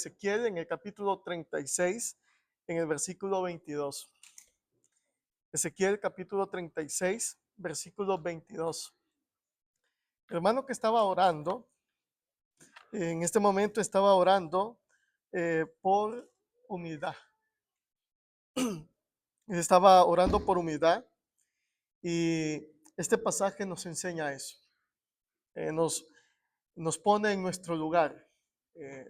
Ezequiel en el capítulo 36, en el versículo 22. Ezequiel capítulo 36, versículo 22. El hermano que estaba orando, en este momento estaba orando por humildad. Estaba orando por humildad y este pasaje nos enseña eso. Nos pone en nuestro lugar.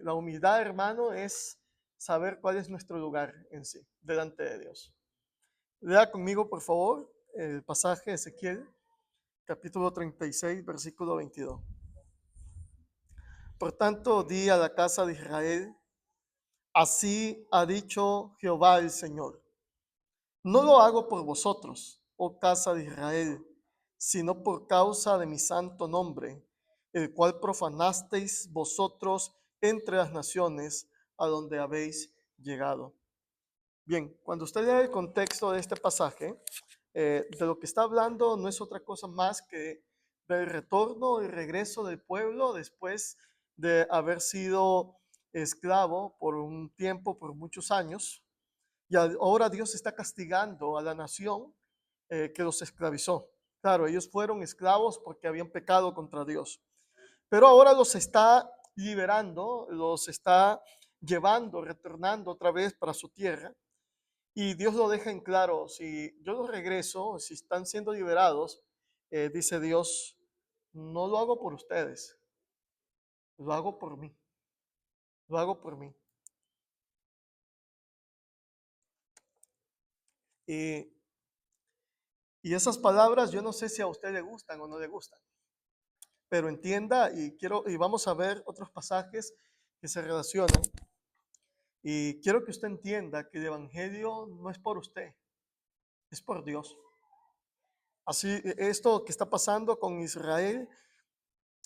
La humildad, hermano, es saber cuál es nuestro lugar en sí, delante de Dios. Lea conmigo, por favor, el pasaje de Ezequiel, capítulo 36, versículo 22. Por tanto, di a la casa de Israel, así ha dicho Jehová el Señor. No lo hago por vosotros, oh casa de Israel, sino por causa de mi santo nombre, el cual profanasteis vosotros entre las naciones a donde habéis llegado. Bien, cuando usted lee el contexto de este pasaje, de lo que está hablando no es otra cosa más que del retorno y regreso del pueblo después de haber sido esclavo por un tiempo, por muchos años. Y ahora Dios está castigando a la nación que los esclavizó. Claro, ellos fueron esclavos porque habían pecado contra Dios. Pero ahora los está liberando, los está llevando, retornando otra vez para su tierra. Y Dios lo deja en claro, si yo los regreso, si están siendo liberados, dice Dios, no lo hago por ustedes, lo hago por mí, lo hago por mí. Y, y esas palabras yo no sé si a usted le gustan o no le gustan, pero entienda y vamos a ver otros pasajes que se relacionan. Y quiero que usted entienda que el evangelio no es por usted, es por Dios. Así, esto que está pasando con Israel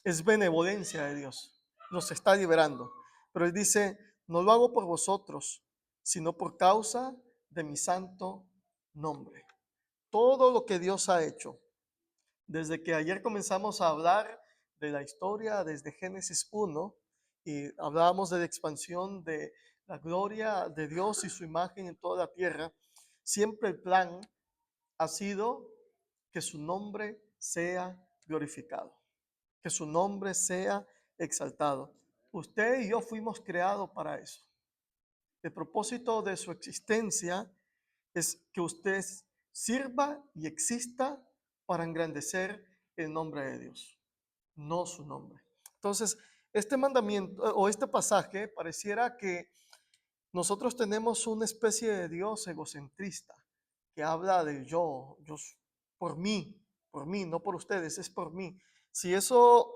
es benevolencia de Dios, nos está liberando. Pero él dice, no lo hago por vosotros, sino por causa de mi santo nombre. Todo lo que Dios ha hecho, desde que ayer comenzamos a hablar de la historia, desde Génesis 1, y hablábamos de la expansión de la gloria de Dios y su imagen en toda la tierra, siempre el plan ha sido que su nombre sea glorificado, que su nombre sea exaltado. Usted y yo fuimos creados para eso. El propósito de su existencia es que usted sirva y exista para engrandecer el nombre de Dios, no su nombre. Entonces, este mandamiento o este pasaje pareciera que nosotros tenemos una especie de Dios egocentrista que habla del yo por mí, no por ustedes, es por mí. Si eso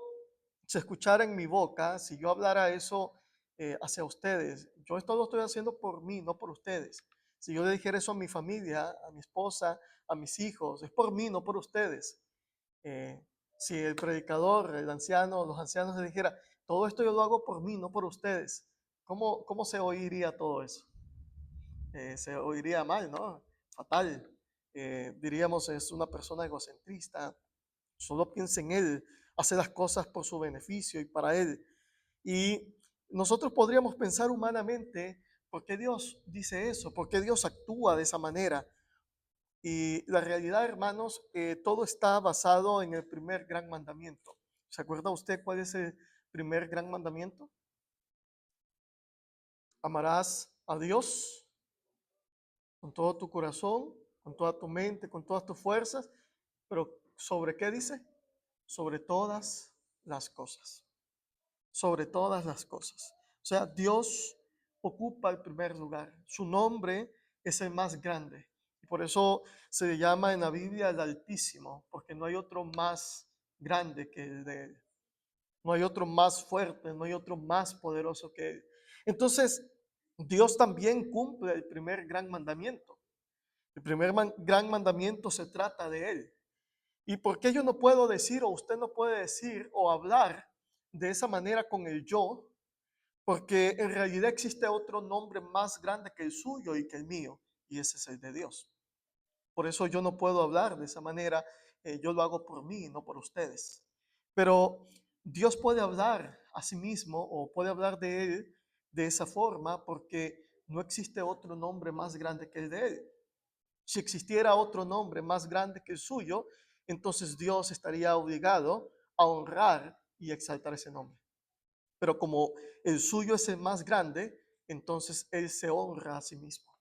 se escuchara en mi boca, si yo hablara eso hacia ustedes, yo esto lo estoy haciendo por mí, no por ustedes. Si yo le dijera eso a mi familia, a mi esposa, a mis hijos, es por mí, no por ustedes. Eh, si el predicador, el anciano, los ancianos le dijera, todo esto yo lo hago por mí, no por ustedes, ¿cómo se oiría todo eso? Se oiría mal, ¿no? Fatal. Diríamos, es una persona egocentrista, solo piensa en él, hace las cosas por su beneficio y para él. Y nosotros podríamos pensar humanamente, ¿por qué Dios dice eso? ¿Por qué Dios actúa de esa manera? Y la realidad, hermanos, todo está basado en el primer gran mandamiento. ¿Se acuerda usted cuál es el primer gran mandamiento? Amarás a Dios con todo tu corazón, con toda tu mente, con todas tus fuerzas, pero ¿sobre qué dice? Sobre todas las cosas, sobre todas las cosas. O sea, Dios ocupa el primer lugar, su nombre es el más grande. Y por eso se le llama en la Biblia el Altísimo, porque no hay otro más grande que el de él. No hay otro más fuerte, no hay otro más poderoso que él. Entonces, Dios también cumple el primer gran mandamiento. El primer gran mandamiento se trata de él. ¿Y por qué yo no puedo decir o usted no puede decir o hablar de esa manera con el yo? Porque en realidad existe otro nombre más grande que el suyo y que el mío, y ese es el de Dios. Por eso yo no puedo hablar de esa manera, yo lo hago por mí, no por ustedes. Pero Dios puede hablar a sí mismo o puede hablar de él de esa forma porque no existe otro nombre más grande que el de Él. Si existiera otro nombre más grande que el suyo, entonces Dios estaría obligado a honrar y exaltar ese nombre. Pero como el suyo es el más grande, entonces Él se honra a sí mismo.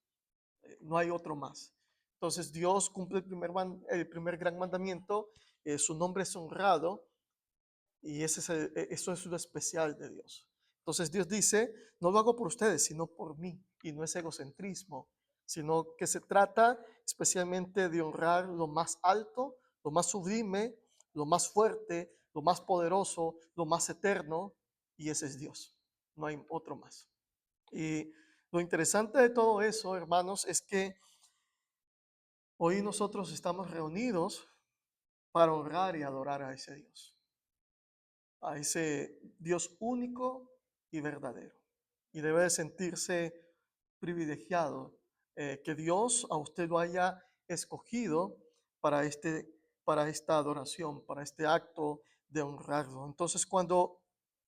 No hay otro más. Entonces Dios cumple el primer gran mandamiento, su nombre es honrado y eso es lo especial de Dios. Entonces Dios dice, no lo hago por ustedes, sino por mí. Y no es egocentrismo, sino que se trata especialmente de honrar lo más alto, lo más sublime, lo más fuerte, lo más poderoso, lo más eterno, y ese es Dios. No hay otro más. Y lo interesante de todo eso, hermanos, es que hoy nosotros estamos reunidos para honrar y adorar a ese Dios único y verdadero. Y debe de sentirse privilegiado que Dios a usted lo haya escogido para, para esta adoración, para este acto de honrarlo. Entonces, cuando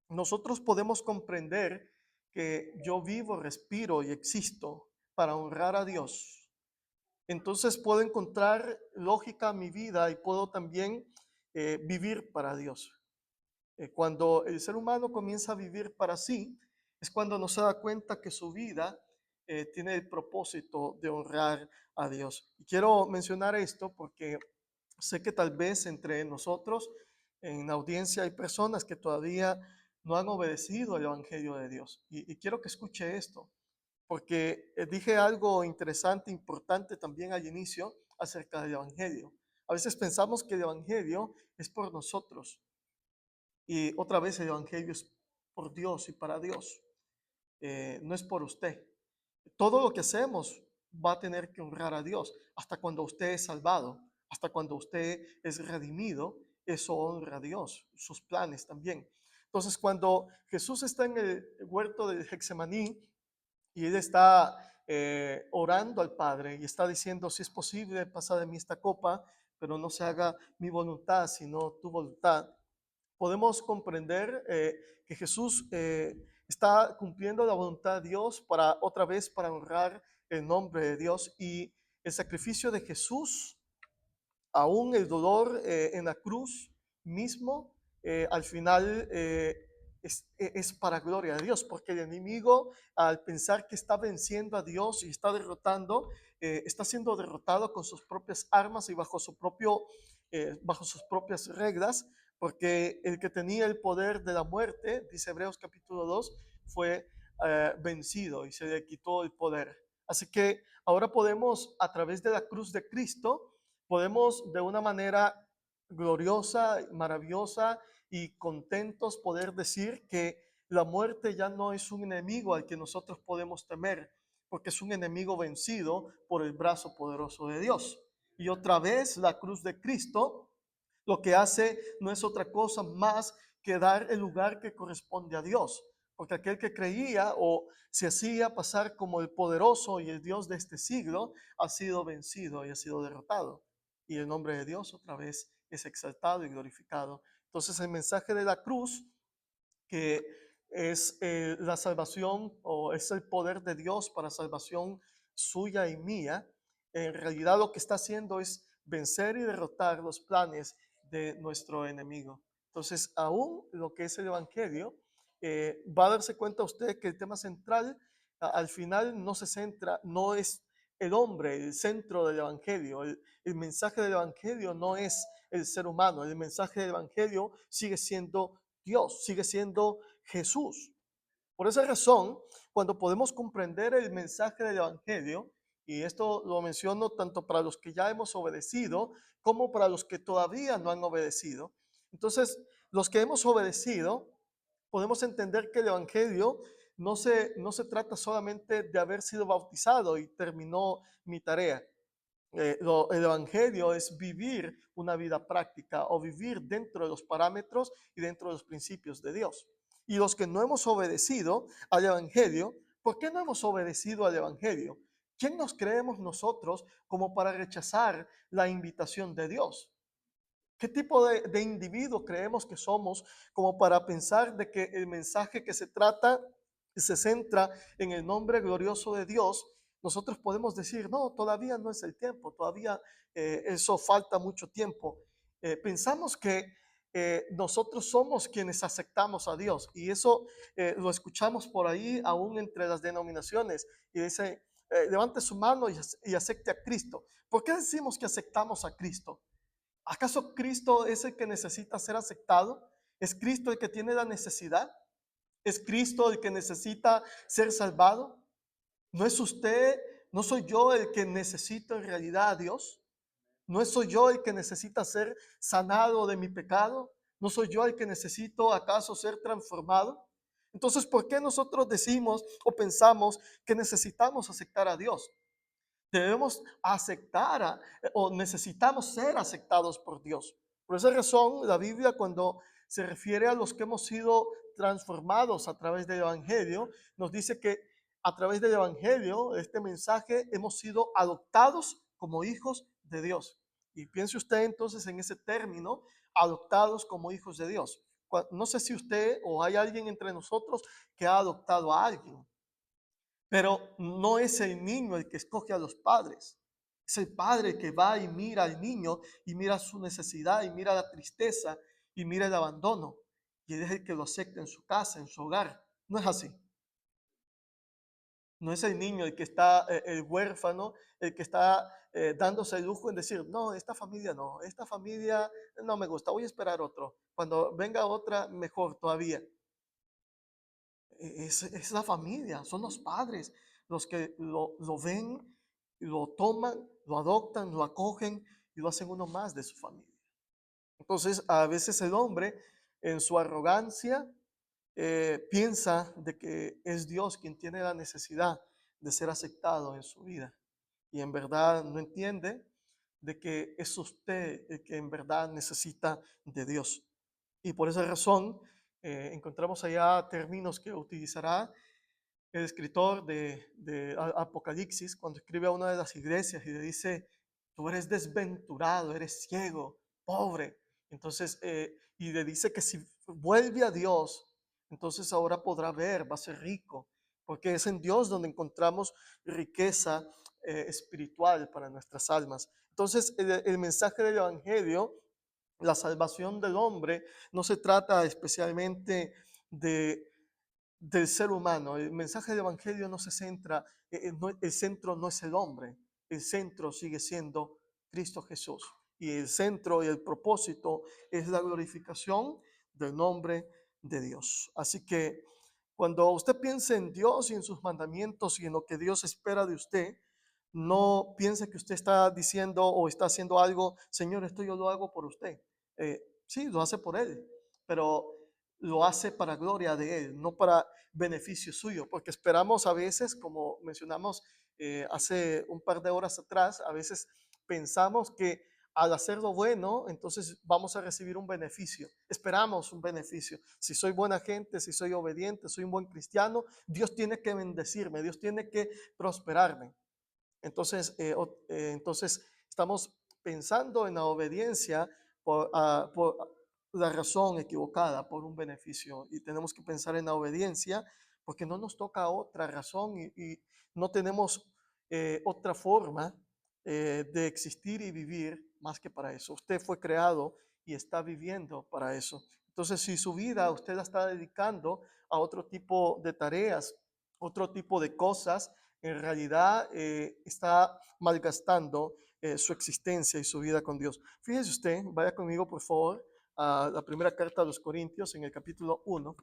nosotros podemos comprender que yo vivo, respiro y existo para honrar a Dios, entonces puedo encontrar lógica en mi vida y puedo también vivir para Dios. Cuando el ser humano comienza a vivir para sí, es cuando no se da cuenta que su vida tiene el propósito de honrar a Dios. Y quiero mencionar esto porque sé que tal vez entre nosotros en la audiencia hay personas que todavía no han obedecido al Evangelio de Dios. Y quiero que escuche esto, porque dije algo interesante, importante también al inicio acerca del Evangelio. A veces pensamos que el Evangelio es por nosotros, y otra vez el Evangelio es por Dios y para Dios, no es por usted. Todo lo que hacemos va a tener que honrar a Dios. Hasta cuando usted es salvado, hasta cuando usted es redimido, eso honra a Dios, sus planes también. Entonces, cuando Jesús está en el huerto de Getsemaní y él está orando al Padre y está diciendo, si es posible, pasa de mí esta copa, pero no se haga mi voluntad, sino tu voluntad, podemos comprender que Jesús está cumpliendo la voluntad de Dios para otra vez para honrar el nombre de Dios, y el sacrificio de Jesús, aún el dolor en la cruz mismo, al final es para gloria de Dios, porque el enemigo, al pensar que está venciendo a Dios y está derrotando, está siendo derrotado con sus propias armas y bajo sus propias reglas, porque el que tenía el poder de la muerte, dice Hebreos capítulo 2, fue vencido y se le quitó el poder. Así que ahora podemos, a través de la cruz de Cristo, podemos de una manera gloriosa, maravillosa y contentos poder decir que la muerte ya no es un enemigo al que nosotros podemos temer, porque es un enemigo vencido por el brazo poderoso de Dios. Y otra vez la cruz de Cristo lo que hace no es otra cosa más que dar el lugar que corresponde a Dios, porque aquel que creía o se hacía pasar como el poderoso y el Dios de este siglo ha sido vencido y ha sido derrotado, y el nombre de Dios otra vez es exaltado y glorificado. Entonces el mensaje de la cruz, que es la salvación o es el poder de Dios para salvación suya y mía, en realidad lo que está haciendo es vencer y derrotar los planes de nuestro enemigo. Entonces, aún lo que es el Evangelio, va a darse cuenta usted que el tema central al final no se centra, no es el hombre, el centro del Evangelio. El mensaje del Evangelio no es el ser humano, el mensaje del Evangelio sigue siendo Dios, sigue siendo Jesús. Por esa razón, cuando podemos comprender el mensaje del Evangelio, y esto lo menciono tanto para los que ya hemos obedecido como para los que todavía no han obedecido, entonces los que hemos obedecido podemos entender que el Evangelio no se trata solamente de haber sido bautizado y terminó mi tarea. El Evangelio es vivir una vida práctica o vivir dentro de los parámetros y dentro de los principios de Dios. Y los que no hemos obedecido al Evangelio, ¿por qué no hemos obedecido al Evangelio? ¿Quién nos creemos nosotros como para rechazar la invitación de Dios? ¿Qué tipo de individuo creemos que somos como para pensar de que el mensaje que se trata y se centra en el nombre glorioso de Dios, nosotros podemos decir, no, todavía no es el tiempo, todavía eso falta mucho tiempo. Pensamos que nosotros somos quienes aceptamos a Dios y eso lo escuchamos por ahí aún entre las denominaciones y dice, levante su mano y acepte a Cristo. ¿Por qué decimos que aceptamos a Cristo? ¿Acaso Cristo es el que necesita ser aceptado? ¿Es Cristo el que tiene la necesidad? ¿Es Cristo el que necesita ser salvado? ¿No es usted, no soy yo el que necesito en realidad a Dios? ¿No soy yo el que necesita ser sanado de mi pecado? ¿No soy yo el que necesito acaso ser transformado? Entonces, ¿por qué nosotros decimos o pensamos que necesitamos aceptar a Dios? Debemos aceptar o necesitamos ser aceptados por Dios. Por esa razón, la Biblia cuando se refiere a los que hemos sido transformados a través del Evangelio, nos dice que a través del Evangelio, este mensaje, hemos sido adoptados como hijos de Dios. Y piense usted entonces en ese término, adoptados como hijos de Dios. No sé si usted o hay alguien entre nosotros que ha adoptado a alguien. Pero no es el niño el que escoge a los padres. Es el padre que va y mira al niño y mira su necesidad y mira la tristeza y mira el abandono. Y es el que lo acepta en su casa, en su hogar. No es así. No es el niño el que está, el huérfano, el que está dándose el lujo en decir, no, esta familia no me gusta, voy a esperar otro. Cuando venga otra, mejor todavía. Es la familia, son los padres los que lo ven, lo toman, lo adoptan, lo acogen y lo hacen uno más de su familia. Entonces, a veces el hombre, en su arrogancia, piensa de que es Dios quien tiene la necesidad de ser aceptado en su vida. Y en verdad no entiende de que es usted el que en verdad necesita de Dios. Y por esa razón encontramos allá términos que utilizará el escritor de Apocalipsis cuando escribe a una de las iglesias y le dice, tú eres desventurado, eres ciego, pobre. Entonces, y le dice que si vuelve a Dios, entonces ahora podrá ver, va a ser rico, porque es en Dios donde encontramos riqueza espiritual para nuestras almas. Entonces, el mensaje del Evangelio, la salvación del hombre, no se trata especialmente de del ser humano. El mensaje del Evangelio no se centra, el centro no es el hombre, el centro sigue siendo Cristo Jesús. Y el centro y el propósito es la glorificación del nombre de Dios. Así que cuando usted piense en Dios y en sus mandamientos y en lo que Dios espera de usted, no piense que usted está diciendo o está haciendo algo, Señor, esto yo lo hago por usted. Sí, lo hace por Él, pero lo hace para gloria de Él, no para beneficio suyo, porque esperamos a veces, como mencionamos hace un par de horas atrás, a veces pensamos que al hacer lo bueno, entonces vamos a recibir un beneficio. Esperamos un beneficio. Si soy buena gente, si soy obediente, soy un buen cristiano, Dios tiene que bendecirme, Dios tiene que prosperarme. Entonces estamos pensando en la obediencia por la razón equivocada, por un beneficio. Y tenemos que pensar en la obediencia porque no nos toca otra razón y no tenemos otra forma de existir y vivir más que para eso. Usted fue creado y está viviendo para eso. Entonces, si su vida usted la está dedicando a otro tipo de tareas, otro tipo de cosas, en realidad está malgastando su existencia y su vida con Dios. Fíjese usted, vaya conmigo por favor a la primera carta a los Corintios en el capítulo 1.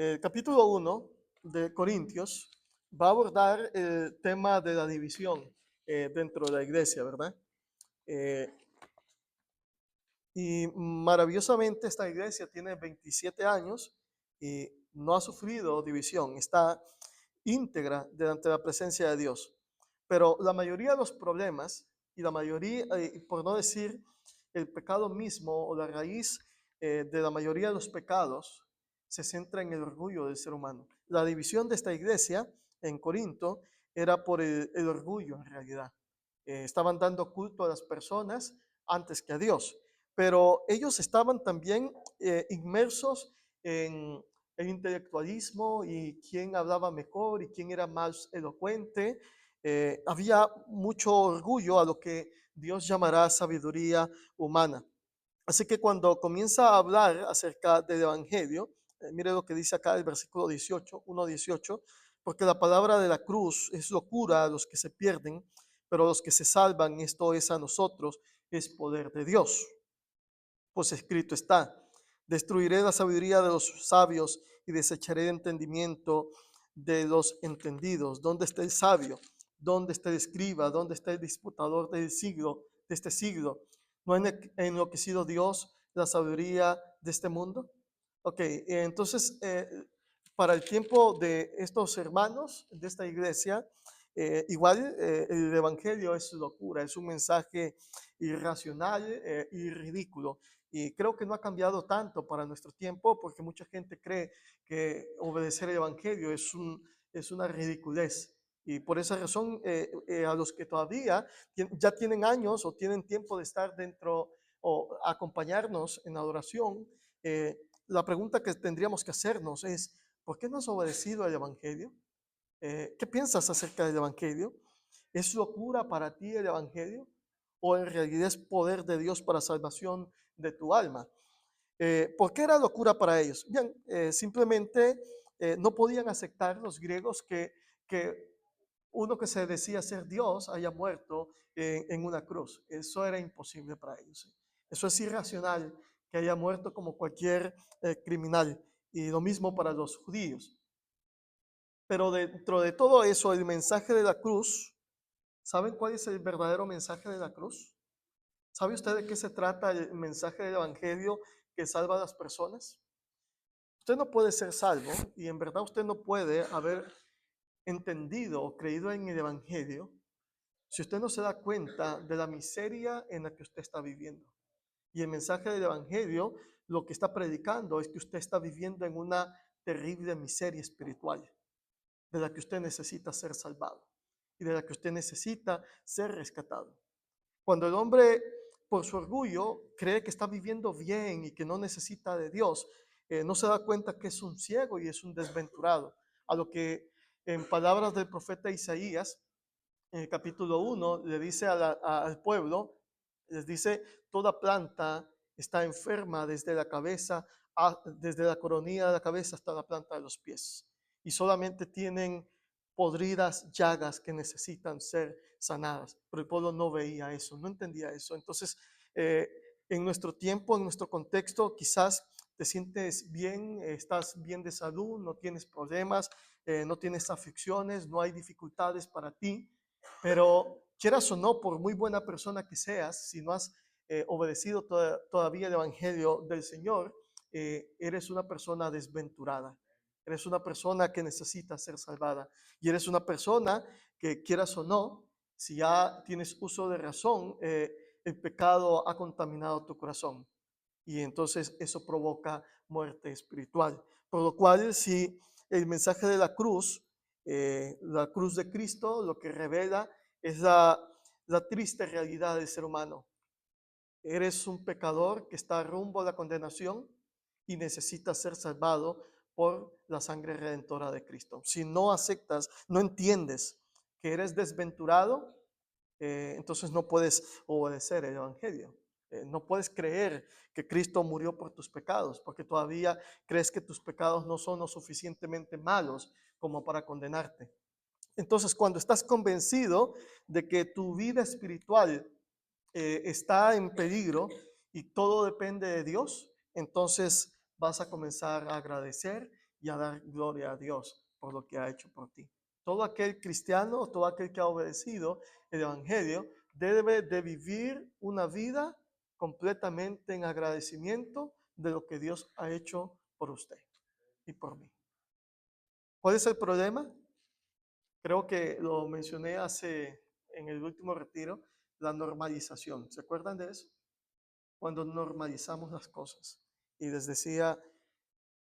El capítulo 1 de Corintios va a abordar el tema de la división dentro de la iglesia, ¿verdad? Eh, Y maravillosamente esta iglesia tiene 27 años y no ha sufrido división, está íntegra delante de la presencia de Dios. Pero la mayoría de los problemas y la mayoría, por no decir el pecado mismo o la raíz de la mayoría de los pecados, se centra en el orgullo del ser humano. La división de esta iglesia en Corinto era por el orgullo en realidad. estaban dando culto a las personas antes que a Dios, pero ellos estaban también inmersos en el intelectualismo y quién hablaba mejor y quién era más elocuente. Había mucho orgullo a lo que Dios llamará sabiduría humana. Así que cuando comienza a hablar acerca del Evangelio, mire lo que dice acá el versículo 18, 1:18, porque la palabra de la cruz es locura a los que se pierden, pero a los que se salvan, esto es a nosotros, es poder de Dios. Pues escrito está, destruiré la sabiduría de los sabios y desecharé el entendimiento de los entendidos. ¿Dónde está el sabio? ¿Dónde está el escriba? ¿Dónde está el disputador del siglo, de este siglo? ¿No ha enloquecido Dios la sabiduría de este mundo? Ok, entonces, para el tiempo de estos hermanos de esta iglesia, igual el Evangelio es locura, es un mensaje irracional y ridículo. Y creo que no ha cambiado tanto para nuestro tiempo porque mucha gente cree que obedecer el Evangelio es una ridiculez. Y por esa razón, a los que todavía ya tienen años o tienen tiempo de estar dentro o acompañarnos en adoración, la pregunta que tendríamos que hacernos es, ¿por qué no has obedecido el Evangelio? ¿Qué piensas acerca del Evangelio? ¿Es locura para ti el Evangelio? ¿O en realidad es poder de Dios para salvación de tu alma? ¿Por qué era locura para ellos? Bien, simplemente no podían aceptar los griegos que uno que se decía ser Dios haya muerto en una cruz. Eso era imposible para ellos. Eso es irracional, que haya muerto como cualquier criminal. Y lo mismo para los judíos. Pero dentro de todo eso, el mensaje de la cruz, ¿saben cuál es el verdadero mensaje de la cruz? ¿Sabe usted de qué se trata el mensaje del Evangelio que salva a las personas? Usted no puede ser salvo y en verdad usted no puede haber entendido o creído en el Evangelio si usted no se da cuenta de la miseria en la que usted está viviendo. Y el mensaje del Evangelio lo que está predicando es que usted está viviendo en una terrible miseria espiritual, de la que usted necesita ser salvado y de la que usted necesita ser rescatado. Cuando el hombre, por su orgullo, cree que está viviendo bien y que no necesita de Dios, no se da cuenta que es un ciego y es un desventurado. A lo que, en palabras del profeta Isaías, en el capítulo 1, le dice al pueblo, les dice, toda planta está enferma desde la cabeza, desde la coronilla de la cabeza hasta la planta de los pies. Y solamente tienen podridas llagas que necesitan ser sanadas. Pero el pueblo no veía eso, no entendía eso. Entonces, eh, en nuestro tiempo, en nuestro contexto, quizás te sientes bien, estás bien de salud, no tienes problemas, no tienes aflicciones, no hay dificultades para ti, pero quieras o no, por muy buena persona que seas, si no has obedecido todavía el Evangelio del Señor, eres una persona desventurada. Eres una persona que necesita ser salvada. Y eres una persona que, quieras o no, si ya tienes uso de razón, el pecado ha contaminado tu corazón. Y entonces eso provoca muerte espiritual. Por lo cual, si el mensaje de la cruz de Cristo, lo que revela es la triste realidad del ser humano. Eres un pecador que está rumbo a la condenación y necesita ser salvado por la sangre redentora de Cristo. Si no aceptas, no entiendes que eres desventurado, entonces no puedes obedecer el Evangelio. No puedes creer que Cristo murió por tus pecados, porque todavía crees que tus pecados no son lo suficientemente malos como para condenarte. Entonces, cuando estás convencido de que tu vida espiritual está en peligro y todo depende de Dios, entonces vas a comenzar a agradecer y a dar gloria a Dios por lo que ha hecho por ti. Todo aquel cristiano, todo aquel que ha obedecido el Evangelio, debe de vivir una vida completamente en agradecimiento de lo que Dios ha hecho por usted y por mí. ¿Cuál es el problema? Creo que lo mencioné en el último retiro, la normalización. ¿Se acuerdan de eso? Cuando normalizamos las cosas. Y les decía,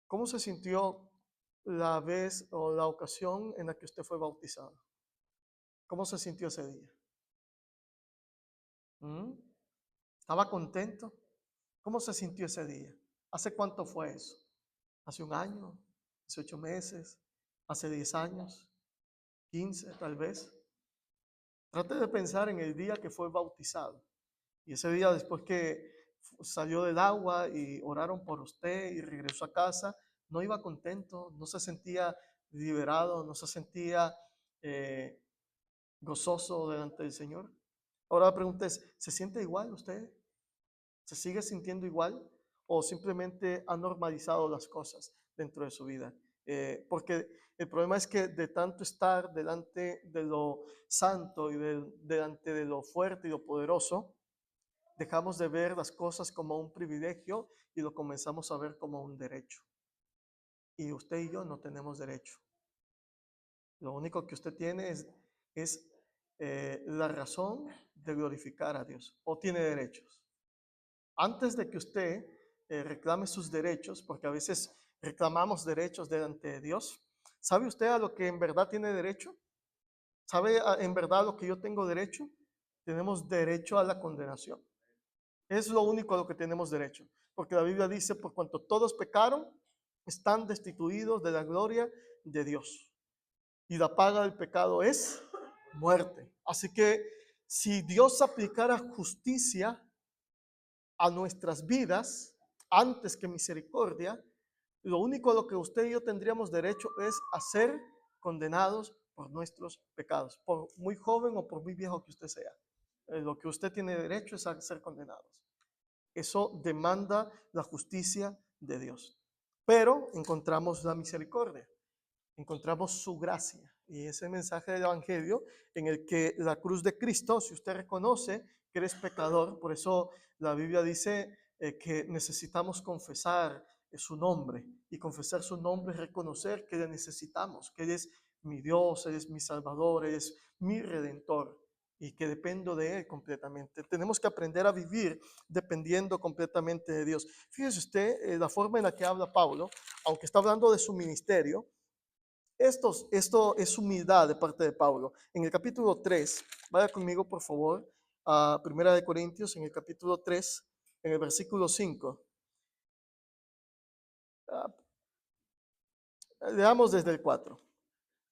¿cómo se sintió la vez o la ocasión en la que usted fue bautizado? ¿Cómo se sintió ese día? ¿Mm? ¿Estaba contento? ¿Cómo se sintió ese día? ¿Hace cuánto fue eso? ¿Hace un año? ¿Hace 8 meses? ¿Hace 10 años? ¿15 tal vez? Trate de pensar en el día que fue bautizado. Y ese día después que salió del agua y oraron por usted y regresó a casa, no iba contento, no se sentía liberado, no se sentía eh, gozoso delante del Señor. Ahora la pregunta es, ¿se siente igual usted? ¿Se sigue sintiendo igual o simplemente ha normalizado las cosas dentro de su vida? Porque el problema es que de tanto estar delante de lo santo y delante de lo fuerte y lo poderoso, dejamos de ver las cosas como un privilegio y lo comenzamos a ver como un derecho. Y usted y yo no tenemos derecho. Lo único que usted tiene es la razón de glorificar a Dios, o tiene derechos. Antes de que usted reclame sus derechos, porque a veces reclamamos derechos delante de Dios, ¿sabe usted a lo que en verdad tiene derecho? ¿Sabe en verdad lo que yo tengo derecho? Tenemos derecho a la condenación. Es lo único a lo que tenemos derecho, porque la Biblia dice, por cuanto todos pecaron, están destituidos de la gloria de Dios. Y la paga del pecado es muerte. Así que si Dios aplicara justicia a nuestras vidas antes que misericordia, lo único a lo que usted y yo tendríamos derecho es a ser condenados por nuestros pecados, por muy joven o por muy viejo que usted sea. Lo que usted tiene derecho es a ser condenados. Eso demanda la justicia de Dios. Pero encontramos la misericordia, encontramos su gracia. Y ese mensaje del Evangelio en el que la cruz de Cristo, si usted reconoce que eres pecador, por eso la Biblia dice que necesitamos confesar su nombre. Y confesar su nombre es reconocer que le necesitamos, que Él es mi Dios, Él es mi Salvador, Él es mi Redentor y que dependo de Él completamente. Tenemos que aprender a vivir dependiendo completamente de Dios. Fíjese usted la forma en la que habla Pablo, aunque está hablando de su ministerio. Esto es humildad de parte de Pablo. En el capítulo 3, vaya conmigo por favor a Primera de Corintios, en el capítulo 3, en el versículo 5. Ah, leamos desde el 4.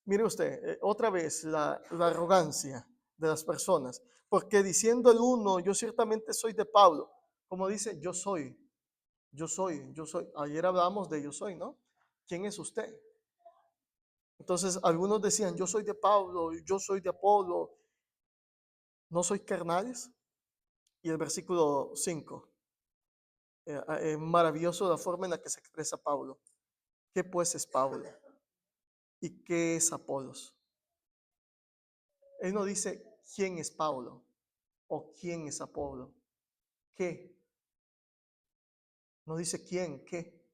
Mire usted, otra vez la arrogancia de las personas, porque diciendo el uno, yo ciertamente soy de Pablo, como dice, yo soy, yo soy, yo soy. Ayer hablamos de yo soy, ¿no? ¿Quién es usted? Entonces algunos decían, yo soy de Pablo, yo soy de Apolo, ¿no soy carnales? Y el versículo 5, maravilloso la forma en la que se expresa Pablo. ¿Qué pues es Pablo? ¿Y qué es Apolos? Él no dice quién es Pablo o quién es Apolo. ¿Qué? No dice quién, qué.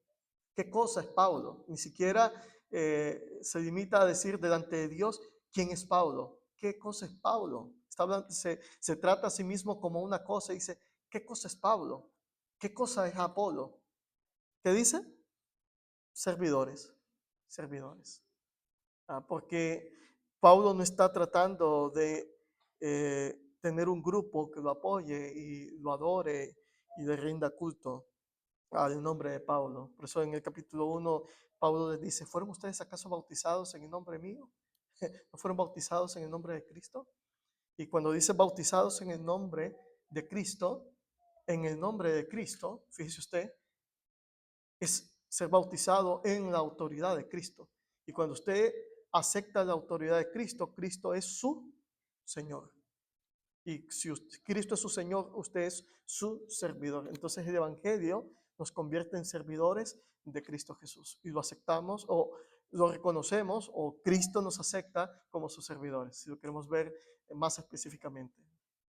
¿Qué cosa es Pablo? Ni siquiera se limita a decir delante de Dios quién es Pablo. ¿Qué cosa es Pablo? Está hablando, se trata a sí mismo como una cosa y dice, ¿qué cosa es Pablo? ¿Qué cosa es Apolo? ¿Qué dice? Servidores, servidores. Porque Pablo no está tratando de tener un grupo que lo apoye y lo adore y le rinda culto al nombre de Pablo. Por eso en el capítulo 1, Pablo les dice, ¿fueron ustedes acaso bautizados en el nombre mío? ¿No fueron bautizados en el nombre de Cristo? Y cuando dice bautizados en el nombre de Cristo, fíjese usted, es ser bautizado en la autoridad de Cristo. Y cuando usted acepta la autoridad de Cristo, Cristo es su Señor. Y si Cristo es su Señor, usted es su servidor. Entonces el Evangelio nos convierte en servidores de Cristo Jesús. Y lo aceptamos o lo reconocemos o Cristo nos acepta como sus servidores, si lo queremos ver más específicamente.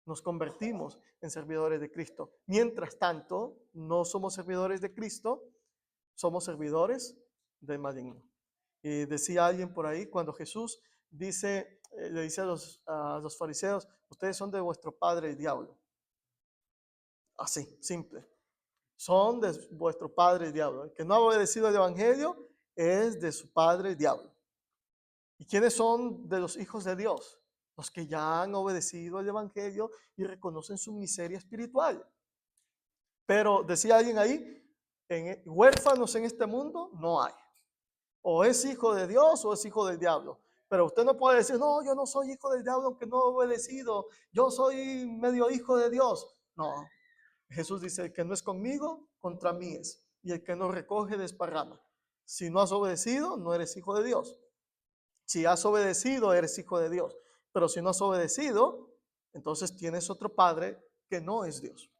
Nos convertimos en servidores de Cristo. Mientras tanto, no somos servidores de Cristo, somos servidores del maligno. Y decía alguien por ahí, cuando Jesús le dice a los fariseos, ustedes son de vuestro padre el diablo. Así, simple. Son de vuestro padre el diablo. El que no ha obedecido el evangelio es de su padre el diablo. ¿Y quiénes son de los hijos de Dios? los que ya han obedecido el Evangelio y reconocen su miseria espiritual. Pero decía alguien ahí, huérfanos en este mundo no hay. O es hijo de Dios o es hijo del diablo. Pero usted no puede decir, no, yo no soy hijo del diablo aunque no he obedecido. Yo soy medio hijo de Dios. No, Jesús dice, el que no es conmigo, contra mí es. Y el que no recoge, desparrama. Si no has obedecido, no eres hijo de Dios. Si has obedecido, eres hijo de Dios. Pero si no has obedecido, entonces tienes otro padre que no es Dios.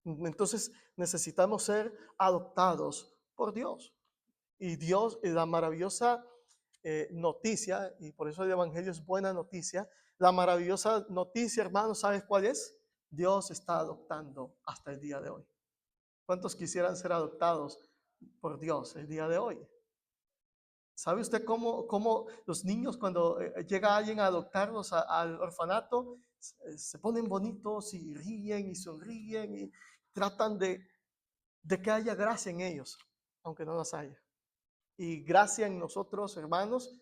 Entonces necesitamos ser adoptados por Dios. Y Dios, la maravillosa noticia, y por eso el Evangelio es buena noticia, la maravillosa noticia, hermanos, ¿sabes cuál es? Dios está adoptando hasta el día de hoy. ¿Cuántos quisieran ser adoptados por Dios el día de hoy? ¿Sabe usted cómo los niños cuando llega alguien a adoptarlos al orfanato, se ponen bonitos y ríen y sonríen y tratan de que haya gracia en ellos, aunque no las haya? Y gracia en nosotros, hermanos,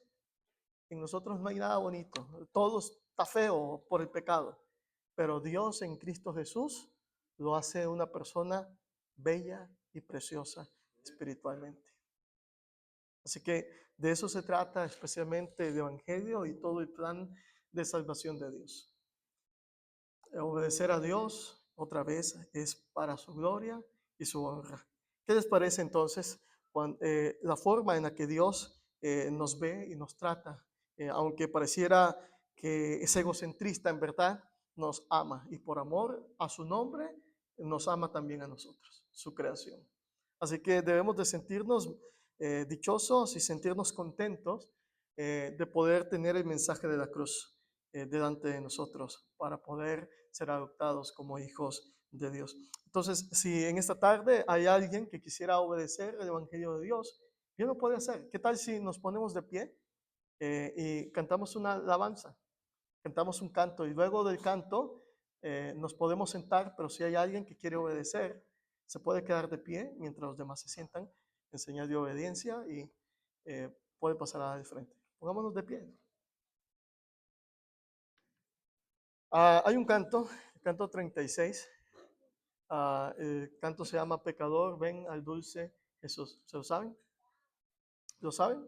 en nosotros no hay nada bonito. Todo está feo por el pecado. Pero Dios en Cristo Jesús lo hace una persona bella y preciosa espiritualmente. Así que de eso se trata especialmente el Evangelio y todo el plan de salvación de Dios. Obedecer a Dios otra vez es para su gloria y su honra. ¿Qué les parece entonces la forma en la que Dios nos ve y nos trata? Aunque pareciera que es egocentrista, en verdad nos ama y por amor a su nombre nos ama también a nosotros, su creación. Así que debemos de sentirnos dichosos y sentirnos contentos de poder tener el mensaje de la cruz delante de nosotros para poder ser adoptados como hijos de Dios. Entonces, si en esta tarde hay alguien que quisiera obedecer el Evangelio de Dios, ¿qué lo puede hacer? ¿Qué tal si nos ponemos de pie y cantamos una alabanza? Cantamos un canto y luego del canto nos podemos sentar, pero si hay alguien que quiere obedecer, se puede quedar de pie mientras los demás se sientan en señal de obediencia y puede pasar al frente. Pongámonos de pie. Hay un canto, el canto 36. El canto se llama Pecador, ven al dulce Jesús. ¿Se lo saben? ¿Lo saben?